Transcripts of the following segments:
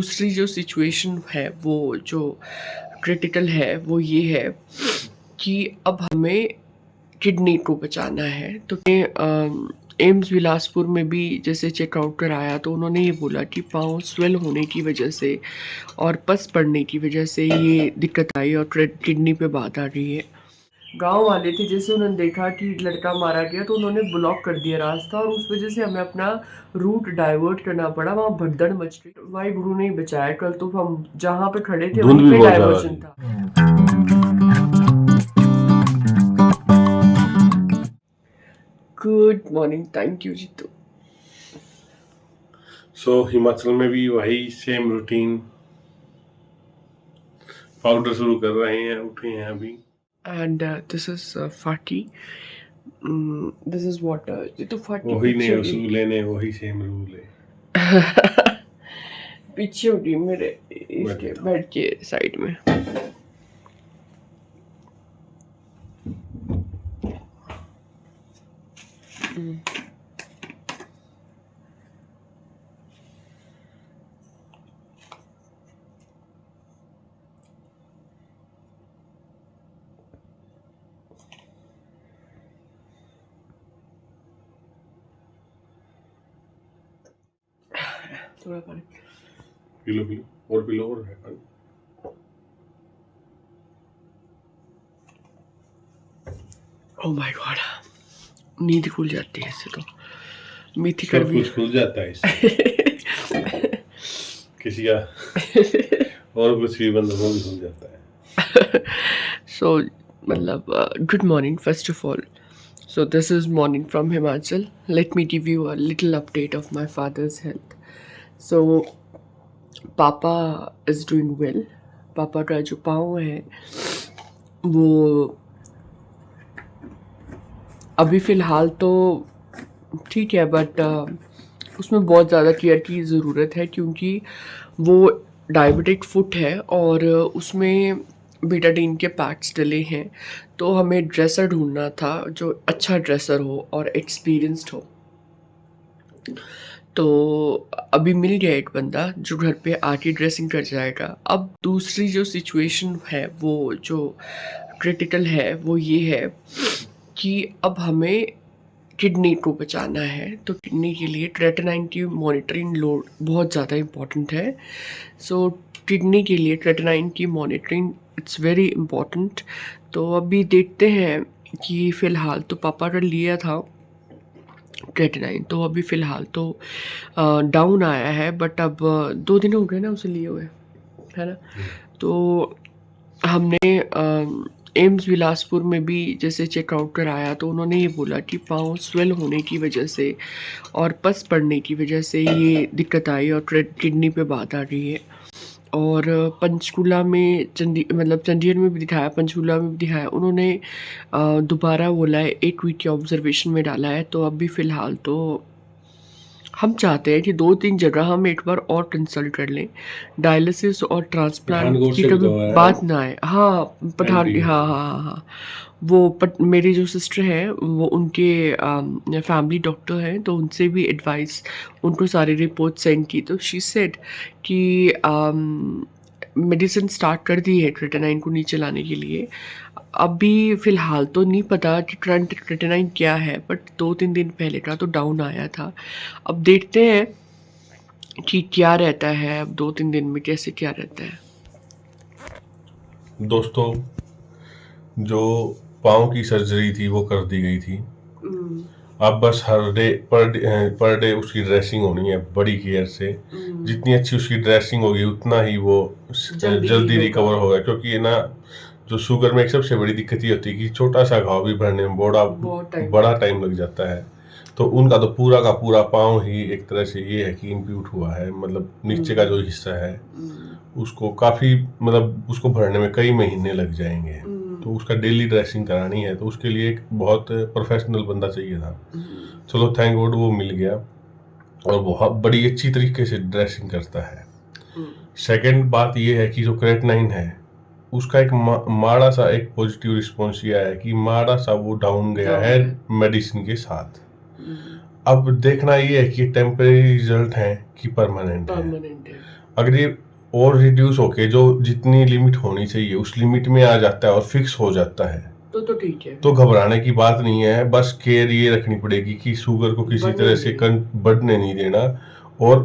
दूसरी जो सिचुएशन है वो जो क्रिटिकल है वो ये है कि अब हमें किडनी को बचाना है। तो एम्स बिलासपुर में भी जैसे चेकआउट कराया तो उन्होंने ये बोला कि पाँव स्वेल होने की वजह से और पस पड़ने की वजह से ये दिक्कत आई और किडनी पे बात आ रही है। गांव वाले थे, जैसे उन्होंने देखा कि लड़का मारा गया तो उन्होंने ब्लॉक कर दिया रास्ता और उस वजह से हमें अपना रूट डाइवर्ट करना पड़ा। वहाँ भगदड़ मच गई, वाहिगुरु गुरु ने बचाया। कल तो हम जहाँ पे खड़े थे धुंध वहीं भी पे बहुत ज्यादा डाइवर्जन थी। था। Good morning, thank you Jeetu. So Himachal में भी वही सेम रूटीन, पाउडर शुरू कर रहे हैं, उठे हैं अभी। एंड दिस इज फाटी, दिस इज वाटर। जीतू फाटी वही पीछे नए होगी। उसूल है, ने वही सेम रूल है। पीछे होगी मेरे इसके बेड के साइड में। थोड़ा पानी पिलो पिलो और पिलो और है पानी। ओह माय गॉड, नींद खुल जाती है इससे तो। मेथी सब कड़वी कुछ खुल जाता है इससे। किसी का और कुछ भी बंद हो भी खुल जाता है। सो मतलब good morning first of all. So this is morning from Himachal. Let me give you a little update of my father's health. So पापा is doing well. पापा का जो पाँव है वो अभी फ़िलहाल तो ठीक है, बट उसमें बहुत ज़्यादा केयर की ज़रूरत है क्योंकि वो डायबिटिक फुट है और उसमें बीटाडीन के पैक्स डले हैं। तो हमें ड्रेसर ढूंढना था जो अच्छा ड्रेसर हो और एक्सपीरियंस्ड हो। तो अभी मिल गया एक बंदा जो घर पे आके ड्रेसिंग कर जाएगा। अब दूसरी जो सिचुएशन है वो जो क्रिटिकल है वो ये है कि अब हमें किडनी को बचाना है। तो किडनी के लिए क्रेटिनाइन की मॉनिटरिंग लोड बहुत ज़्यादा इम्पॉर्टेंट है। सो किडनी के लिए क्रेटिनाइन की मॉनिटरिंग इट्स वेरी इम्पॉर्टेंट। तो अभी देखते हैं कि फ़िलहाल तो पापा का लिया था क्रेटिनाइन, तो अभी फ़िलहाल तो डाउन आया है, बट अब 2 दिन हो गए ना उसे लिए हुए, है ना। तो हमने एम्स बिलासपुर में भी जैसे चेकआउट कराया तो उन्होंने ये बोला कि पाँव स्वेल होने की वजह से और पस पड़ने की वजह से ये दिक्कत आई और किडनी पे बात आ रही है। और पंचकूला में चंडीगढ़ में भी दिखाया, पंचकूला में भी दिखाया। उन्होंने दोबारा बोला है, 1 वीक के ऑब्जर्वेशन में डाला है। तो अभी फ़िलहाल तो हम चाहते हैं कि 2-3 जगह हम एक बार और कंसल्ट कर लें, डायलिसिस और ट्रांसप्लांट पठानकोट की से भी कभी तो है बात ना आए। हाँ, पठान एमपी में हाँ, से। हाँ, हाँ, हाँ। वो मेरी जो सिस्टर हैं वो उनके फैमिली डॉक्टर हैं, तो उनसे भी एडवाइस, उनको सारी रिपोर्ट सेंड की तो शी सेड कि मेडिसिन स्टार्ट कर दी है क्रेटिनाइन को नीचे लाने के लिए। अभी फ़िलहाल तो नहीं पता कि करंट क्रेटिनाइन क्या है, बट 2-3 दिन पहले का तो डाउन आया था। अब देखते हैं कि क्या रहता है, अब 2-3 दिन में कैसे क्या रहता है। दोस्तों, जो पाँव की सर्जरी थी वो कर दी गई थी। अब बस हर डे पर डे उसकी ड्रेसिंग होनी है बड़ी केयर से। जितनी अच्छी उसकी ड्रेसिंग होगी उतना ही वो जल्दी रिकवर होगा, क्योंकि ये ना जो शुगर में एक सबसे बड़ी दिक्कत ये होती है कि छोटा सा घाव भी भरने में बड़ा टाइम लग जाता है। तो उनका तो पूरा का पूरा पाँव ही एक तरह से ये है कि इम्प्यूट हुआ है, मतलब नीचे का जो हिस्सा है उसको काफ़ी, मतलब उसको भरने में कई महीने लग जाएंगे। तो उसका डेली ड्रेसिंग करानी है, तो उसके लिए एक बहुत प्रोफेशनल बंदा चाहिए था। चलो थैंक गॉड वो मिल गया और बहुत बड़ी अच्छी तरीके से ड्रेसिंग करता है। सेकंड बात ये है कि जो क्रेटिनाइन है उसका एक माड़ा सा एक पॉजिटिव रिस्पॉन्स ये आया कि माड़ा सा वो डाउन गया है मेडिसिन के साथ। अब देखना ये है कि टेम्परेरी रिजल्ट है कि परमानेंट है। अगर ये और रिड्यूस होके जो जितनी लिमिट होनी चाहिए उस लिमिट में आ जाता है और फिक्स हो जाता है तो ठीक है, तो घबराने की बात नहीं है। बस केयर ये रखनी पड़ेगी कि शुगर को किसी बढ़ने तरह नहीं से देनी। बढ़ने नहीं देना और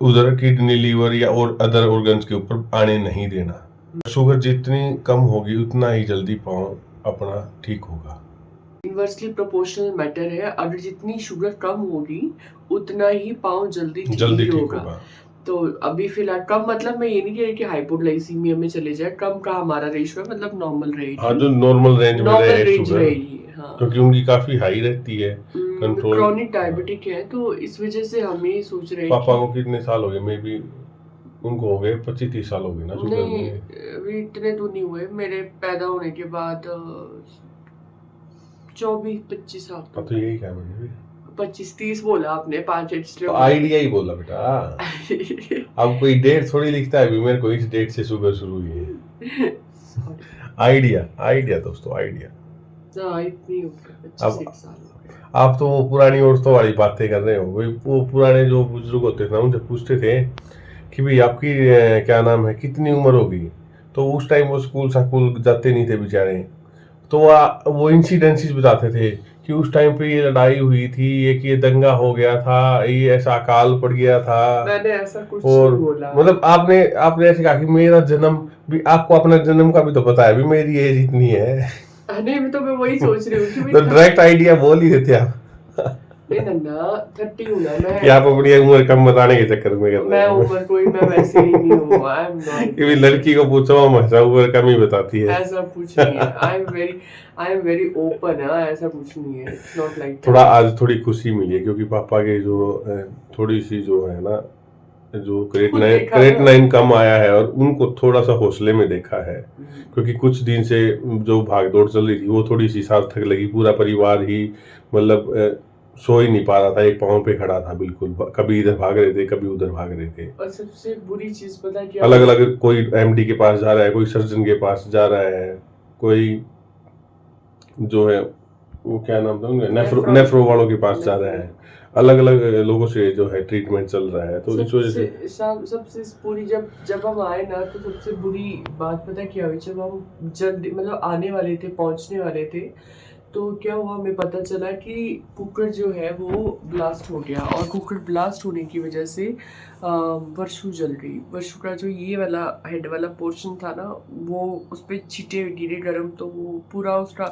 उधर किडनी लिवर या और अदर ऑर्गन्स के ऊपर आने नहीं देना। शुगर जितनी कम होगी उतना ही जल्दी पाँव अपना ठीक होगा। इन्वर्सली प्रोपोर्शनल मैटर है, अगर जितनी शुगर कम होगी उतना ही पाँव जल्दी जल्दी ठीक ठीक होगा। होगा। तो अभी फिलहाल कम मतलब मैं ये नहीं कह रही कि हाइपोग्लाइसीमिया में चले जाए, कम का हमारा रेशियो है, मतलब नॉर्मल हाँ, रहेगी, जो नॉर्मल रेंज में नॉर्मल रहे रेंज शुगर, रहेगी। हाँ, क्योंकि उनकी काफी हाई रहती है कंट्रोल। क्रॉनिक डायबिटिक है तो इस वजह से हम ये सोच रहे हैं पापा कि को कितने साल हो गए? मे बी उनको हो गए 25-30 साल हो गए ना शुगर नहीं, में। अभी इतने तो नहीं हुए, मेरे पैदा होने के बाद 24-25 साल हाँ, तो यही क्या मैंने भी 25-30 बोला आपने, 5 तो एक्स्ट्रा आइडिया ही बोला बेटा। अब कोई डेट थोड़ी लिखता है भी मेरे को इस डेट से शुगर शुरू हुई है। आइडिया आइडिया दोस्तों, आइडिया। इतनी हो गया, अब 25 साल हो गए। आप तो वो पुरानी औरतों वाली बातें कर रहे हो। वो पुराने जो बुजुर्ग होते थे ना उनसे पूछते थे कि भाई आपकी क्या नाम है, कितनी उम्र होगी? तो उस टाइम वो स्कूल जाते नहीं थे बेचारे। तो वो इंसिडेंसेस बताते थे कि उस टाइम पे ये लड़ाई हुई थी, एक ये दंगा हो गया था, ये ऐसा अकाल पड़ गया था। मैंने ऐसा कुछ और नहीं बोला। मतलब आपने आपने ऐसे कहा कि मेरा जन्म भी, आपको अपना जन्म का भी तो पता है भी मेरी एज इतनी है। नहीं, तो मैं वही सोच रही हूँ कि तो डायरेक्ट आइडिया बोल ही देते आप। नहीं नन्ना, 30 हूँ ना मैं। कि आप अपनी उम्र कम बताने के चक्कर में कर रहे मैं हो। उम्र कोई, मैं वैसे ही नहीं हूँ, आई एम नॉट कि लड़की को पूछो हमेशा उम्र कम ही बताती है। ऐसा कुछ नहीं है, आई एम वेरी ओपन है, ऐसा कुछ नहीं है, इट्स नॉट लाइक थोड़ा आज थोड़ी खुशी मिली है क्योंकि पापा के जो थोड़ी सी जो है ना, जो खुद देखा क्रेट ना। नाइन कम आया है और उनको थोड़ा सा हौसले में देखा है। क्योंकि कुछ दिन से जो भागदौड़ चल रही थी वो थोड़ी सी सार्थक लगी। पूरा परिवार ही मतलब सो ही नहीं पा रहा था, एक पाँव पे खड़ा था बिल्कुल। कभी इधर भाग रहे थे, कभी उधर भाग रहे थे। और सबसे बुरी चीज पता है क्या? अलग अलग, कोई एमडी के पास जा रहा है, कोई सर्जन के पास जा रहा है, कोई जो है वो क्या नाम था उनका, नेफ्रो वालों के पास जा रहा है। अलग अलग लोगों से जो है ट्रीटमेंट चल रहा है। तो इस वजह से सबसे पूरी जब हम आए ना, तो सबसे बुरी बात पता क्या हुई, जब हम जल्दी मतलब आने वाले थे, पहुंचने वाले थे, तो क्या हुआ, हमें पता चला कि कुकर जो है वो ब्लास्ट हो गया, और कुकर ब्लास्ट होने की वजह से वर्षू जल गई। वर्षू का जो ये वाला हेड वाला पोर्शन था ना, वो उस पर छींटे गिरे गर्म, तो वो पूरा उसका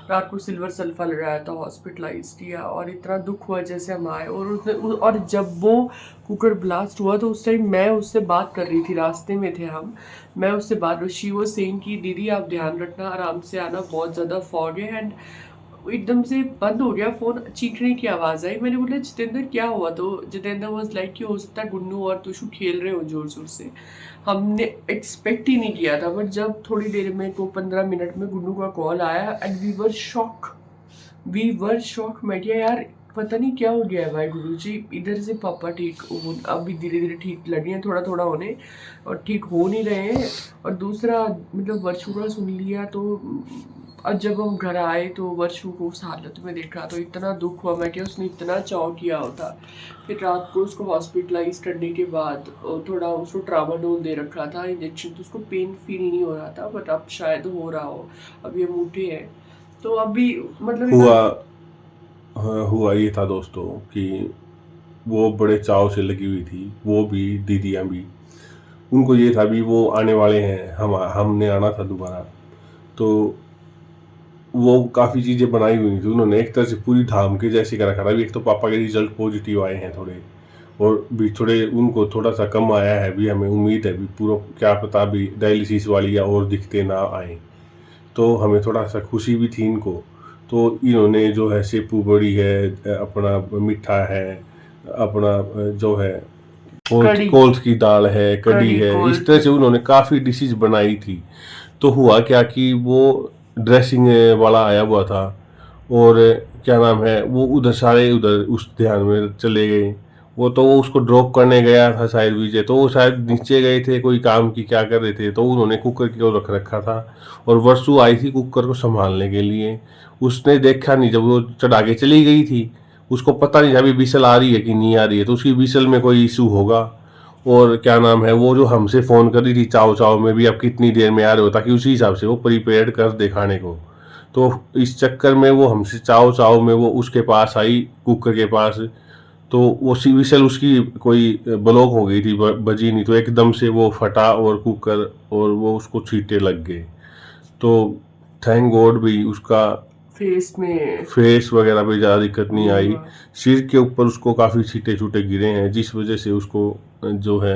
रात को सिल्वर सल्फा लगाया था, हॉस्पिटलाइज किया, और इतना दुख हुआ जैसे हम आए। और जब वो कुकर ब्लास्ट हुआ तो उस टाइम मैं उससे बात कर रही थी, रास्ते में थे हम, मैं उससे बात, शी वो सेइंग कि दीदी आप ध्यान रखना, आराम से आना, बहुत ज़्यादा फॉग है। एंड एकदम से बंद हो गया फ़ोन, चीखने की आवाज़ आई। मैंने बोला जितेंद्र क्या हुआ? तो जितेंद्र वाज लाइक कि हो सकता है गुन्नू और तुषु खेल रहे हो ज़ोर ज़ोर से। हमने एक्सपेक्ट ही नहीं किया था, बट जब थोड़ी देर में को 15 मिनट में गुन्नू का कॉल आया, एंड वी वर शॉक। मैं क्या यार, पता नहीं क्या हो गया है भाई गुरु जी, इधर से पापा ठीक अभी धीरे धीरे ठीक लग रही हैं, थोड़ा थोड़ा होने, और ठीक हो नहीं रहे हैं। और दूसरा मतलब वर्षू का सुन लिया, तो और जब हम घर आए तो वर्षू को उस हालत में देखा तो इतना दुख हुआ, मैं क्या उसने इतना चाव किया होता। फिर रात को उसको हॉस्पिटलाइज करने के बाद थोड़ा उसको ट्रामाडोल दे रखा था इंजेक्शन, तो उसको पेन फील नहीं हो रहा था, बट अब शायद हो रहा हो। अब ये मूठे है तो अभी मतलब हुआ ये था दोस्तों कि वो बड़े चाव से लगी हुई थी, वो भी दीदियाँ भी। उनको ये था भी वो आने वाले हैं, हमने आना था दोबारा। तो वो काफ़ी चीज़ें बनाई हुई थी उन्होंने, एक तरह से पूरी धाम के जैसे कर रखा था। एक तो पापा के रिजल्ट पॉजिटिव आए हैं थोड़े, और भी थोड़े उनको थोड़ा सा कम आया है भी, हमें उम्मीद है भी पूरा क्या पता भी डायलिसिस वाली या और दिखते ना आए। तो हमें थोड़ा सा खुशी भी थी इनको। तो इन्होंने जो है सेपू बड़ी है, अपना मीठा है, अपना जो है कोल्थ की दाल है, कड़ी है, इस तरह से उन्होंने काफ़ी डिशेज बनाई थी। तो हुआ क्या कि वो ड्रेसिंग वाला आया हुआ था, और क्या नाम है वो उधर उस ध्यान में चले गए। वो तो वो उसको ड्रॉप करने गया था शायद विजय, तो वो शायद नीचे गए थे कोई काम की क्या कर रहे थे, तो उन्होंने कुकर की ओर रख रखा था। और वर्षू आई थी कुकर को संभालने के लिए। उसने देखा नहीं, जब वो चढ़ा के चली गई थी उसको पता नहीं था अभी विसल आ रही है कि नहीं आ रही है, तो उसकी विसल में कोई इशू होगा। और क्या नाम है, वो जो हमसे फ़ोन कर रही थी चाव चाव में भी, आप कितनी देर में आ रहे हो, ताकि उसी हिसाब से वो प्रिपेयर्ड कर दे खाने को। तो इस चक्कर में वो हमसे चाव चाव में वो उसके पास आई, कुकर के पास। तो वो सी विसल उसकी कोई ब्लॉक हो गई थी, बजी नहीं, तो एकदम से वो फटा और कुकर, और वो उसको छींटे लग गए। तो थैंक गॉड भी उसका फेस वगैरह पे ज़्यादा दिक्कत नहीं आई। सिर के ऊपर उसको काफ़ी छींटे छूटे गिरे हैं, जिस वजह से उसको जो है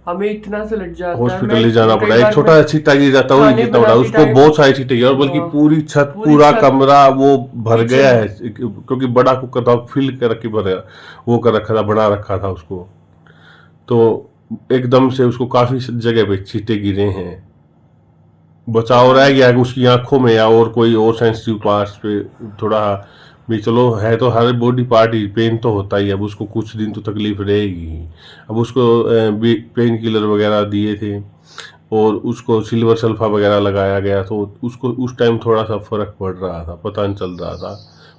हमें इतना सा लग जाता है, हॉस्पिटल ले जाना पड़ा। एक छोटा सा छींटा गिर जाता है, कितना बड़ा, उसको बहुत सारे छींटे गिरे, और बल्कि पूरी छत, पूरा कमरा वो भर गया है, क्योंकि बड़ा कुकर था, फिल कर रखी भर वो कर रखा था, बना रखा था उसको। तो एकदम से उसको काफ़ी जगह पे छींटे गिरे हैं। बचाव रह गया कि उसकी आंखों में या और कोई और सेंसिटिव पार्ट्स पे थोड़ा भी, चलो है तो हर बॉडी पार्ट ही पेन तो होता ही है। अब उसको कुछ दिन तो तकलीफ रहेगी। अब उसको पेन किलर वगैरह दिए थे, और उसको सिल्वर सल्फा वगैरह लगाया गया, तो उसको उस टाइम थोड़ा सा फर्क पड़ रहा था, पता नहीं चल रहा था,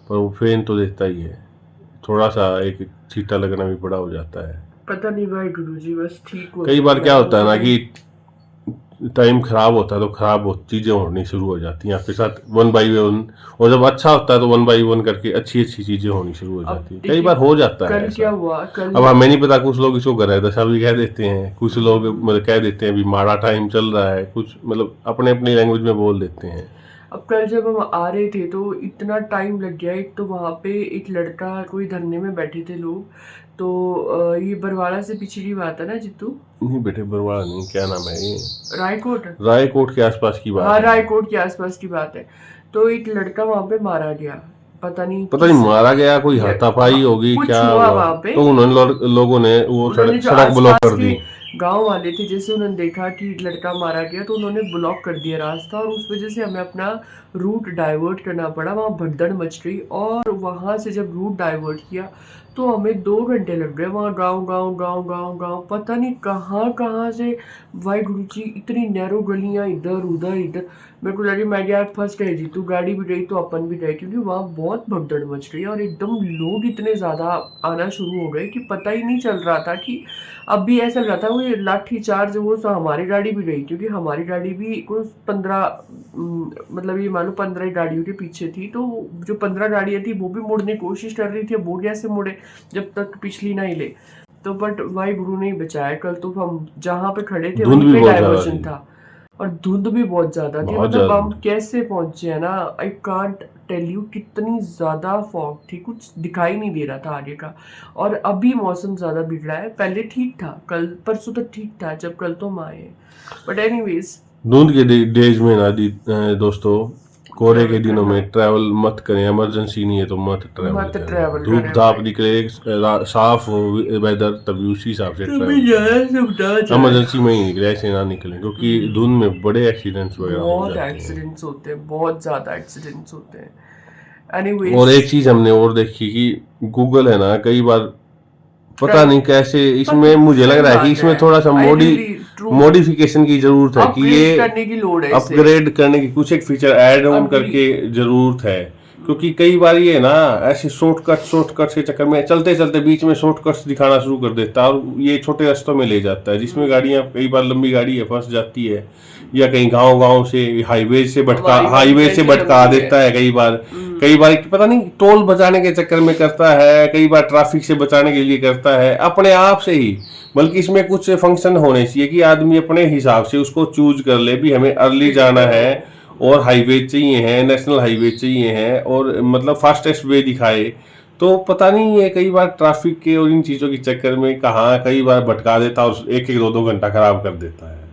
पर वो पेन तो देता ही है। थोड़ा सा एक छींटा लगना भी बड़ा हो जाता है। पता नहीं भाई गुरुजी, बस ठीक हो। कई बार क्या होता है ना कि टाइम खराब होता है तो खराब चीजें होनी शुरू हो जाती हैं आपके साथ, वन बाई वन। और जब अच्छा होता है तो वन बाई वन करके अच्छी अच्छी चीजें होनी शुरू हो जाती है। कई बार हो जाता है कल क्या हुआ, अब हमें नहीं पता, कुछ लोग इसको ग्रह दशा भी कह देते हैं, कुछ लोग मतलब कह देते हैं भी माड़ा टाइम चल रहा है, कुछ मतलब अपने अपनी लैंग्वेज में बोल देते हैं। अब कल जब हम आ रहे थे तो इतना टाइम लग गया। एक तो वहाँ पे एक लड़का, कोई धरने में बैठे थे लोग, तो ये बरवाड़ा से पिछड़ी बात है ना जितू? नहीं बेटे, बरवाड़ा नहीं, क्या नाम है ये, रायकोट के आसपास की बात हाँ, है। रायकोट के आसपास की बात है। तो एक लड़का वहाँ पे मारा गया, पता नहीं मारा गया, कोई हाथापाई होगी, क्या हुआ वहाँ पे। तो उन्होंने लोगों ने वो सड़क ब्लॉक कर दी। गांव वाले थे, जैसे उन्होंने देखा कि लड़का मारा गया तो उन्होंने ब्लॉक कर दिया रास्ता, और उस वजह से हमें अपना रूट डाइवर्ट करना पड़ा। वहाँ भगदड़ मच गई, और वहाँ से जब रूट डाइवर्ट किया तो हमें 2 घंटे लग गए। वहाँ गांव गांव गांव गांव गांव, पता नहीं कहाँ कहाँ से, वाहिगुरु जी, इतनी नैरो गलियाँ, इधर उधर इधर। मेरे को लगी मैं यार फर्स्ट है जी, तू गाड़ी भी गई तो अपन भी गए, क्योंकि वहाँ बहुत भगदड़ मच गई और एकदम लोग इतने ज़्यादा आना शुरू हो गए कि पता ही नहीं चल रहा था कि अब भी ऐसा लग रहा था वो लाठी चार्ज वो तो हमारी गाड़ी भी गई, क्योंकि हमारी गाड़ी भी कुछ 15 मतलब ये मानो 15 गाड़ियों के पीछे थी। तो जो 15 गाड़ियाँ थी वो भी मुड़ने की कोशिश कर रही थी, अब वो कैसे मुड़े जब तक पिछली ना हिले। तो बट भाई गुरु ने बचाया। कल तो हम जहाँ पे खड़े थे वहीं पे डाइवर्जन था, और धुंध भी बहुत ज्यादा थी। मतलब हम कैसे पहुंचे है ना, आई कांट टेल यू, कितनी ज्यादा फॉग थी, कुछ दिखाई नहीं दे रहा था आगे का। और अभी मौसम ज्यादा बिगड़ा है, पहले ठीक था, कल परसों तक ठीक था जब कल तो हम आए। बट एनीवेज, धुंध के डेज में ना दोस्तों, कोहरे के दिनों में ट्रैवल मत करें, इमरजेंसी नहीं है तो मत ट्रैवल धूप धाप निकले, साफ हो वेदर, तभी उसी हिसाब से ट्रैवल। इमरजेंसी में ही निकले, ऐसे ना निकलें, क्योंकि धुंध में बड़े एक्सीडेंट्स वगैरह हो जाते हैं। एक्सीडेंट्स होते हैं, बहुत ज्यादा एक्सीडेंट्स होते हैं। Anyways, और एक चीज हमने और देखी कि गूगल है ना, कई बार पता नहीं कैसे, इसमें मुझे लग रहा है कि इसमें थोड़ा सा मॉडिफिकेशन की जरूरत है, कि ये अपग्रेड करने की कुछ एक फीचर ऐड ऑन करके जरूरत है। क्योंकि कई बार ये ना ऐसे शॉर्टकट के चक्कर में चलते चलते बीच में शॉर्टकट्स दिखाना शुरू कर देता है, और ये छोटे रास्तों में ले जाता है, जिसमें गाड़ियां, कई बार लंबी गाड़ी है फंस जाती है, या कहीं गांव से हाईवे से भटका देता है। कई बार पता नहीं टोल बचाने के चक्कर में करता है, कई बार ट्रैफिक से बचाने के लिए करता है, अपने आप से ही। बल्कि इसमें कुछ फंक्शन होने चाहिए कि आदमी अपने हिसाब से उसको चूज कर ले, भी हमें अर्ली जाना है और हाईवे चाहिए है, नेशनल हाईवे चाहिए है, और मतलब फास्टेस्ट वे दिखाए। तो पता नहीं है, कई बार ट्रैफिक के और इन चीज़ों के चक्कर में कहाँ कई बार भटका देता और 1-2 घंटा खराब कर देता है।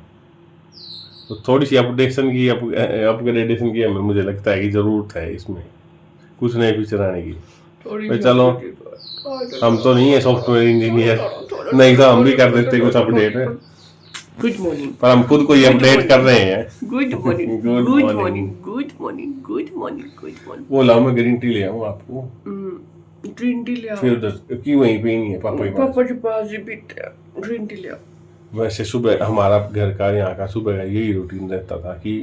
तो थोड़ी सी अपग्रेडेशन की हमें, मुझे लगता है कि ज़रूरत है इसमें कुछ नए फीचर आने की। तो चलो, हम तो नहीं है सॉफ्टवेयर इंजीनियर, नहीं तो हम भी कर देते कुछ अपडेट। गुड मॉर्निंग, पर हम खुद को ही अपडेट कर रहे हैं। Good morning, good morning, good morning, good morning, good morning. वो लाओ, मैं ग्रीन टी ले आऊँ आपको। ग्रीन टी ले आओ। फिर उधर की वहीं पे नहीं है, पापा के पास ही पीते हैं, ग्रीन टी ले आओ। वैसे सुबह हमारा घर का, यहाँ का सुबह का यही रूटीन रहता था कि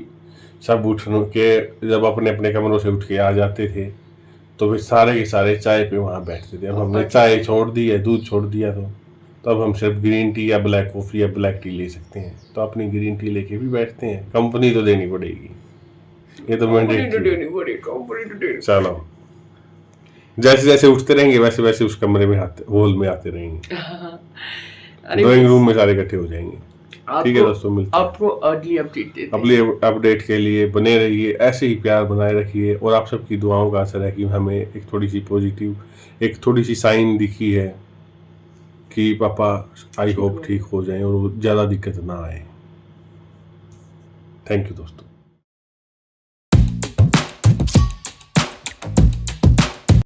सब उठ के जब अपने अपने कमरों से उठ के आ जाते थे, तो फिर सारे के सारे चाय पे वहाँ बैठते थे। अब हमने चाय छोड़ दी है, दूध छोड़ दिया, तो तो अब हम सिर्फ ग्रीन टी या ब्लैक कॉफ़ी या ब्लैक टी ले सकते हैं, तो अपनी ग्रीन टी लेके भी बैठते हैं। कंपनी तो देनी पड़ेगी, ये तो मैंडेटरी। चलो, जैसे जैसे उठते रहेंगे वैसे वैसे उस कमरे में हॉल में आते रहेंगे, ड्राइंग रूम में सारे इकट्ठे हो जाएंगे। ठीक है दोस्तों, मिलते हैं आपको अर्ली अपडेट देते हैं। अगले अपडेट के लिए बने रहिए, ऐसे ही प्यार बनाए रखिए, और आप सबकी दुआओं का असर है कि हमें एक थोड़ी सी पॉजिटिव, एक थोड़ी सी साइन दिखी है कि पापा आई होप ठीक हो जाएं और ज़्यादा दिक्कत ना आए। थैंक यू दोस्तों।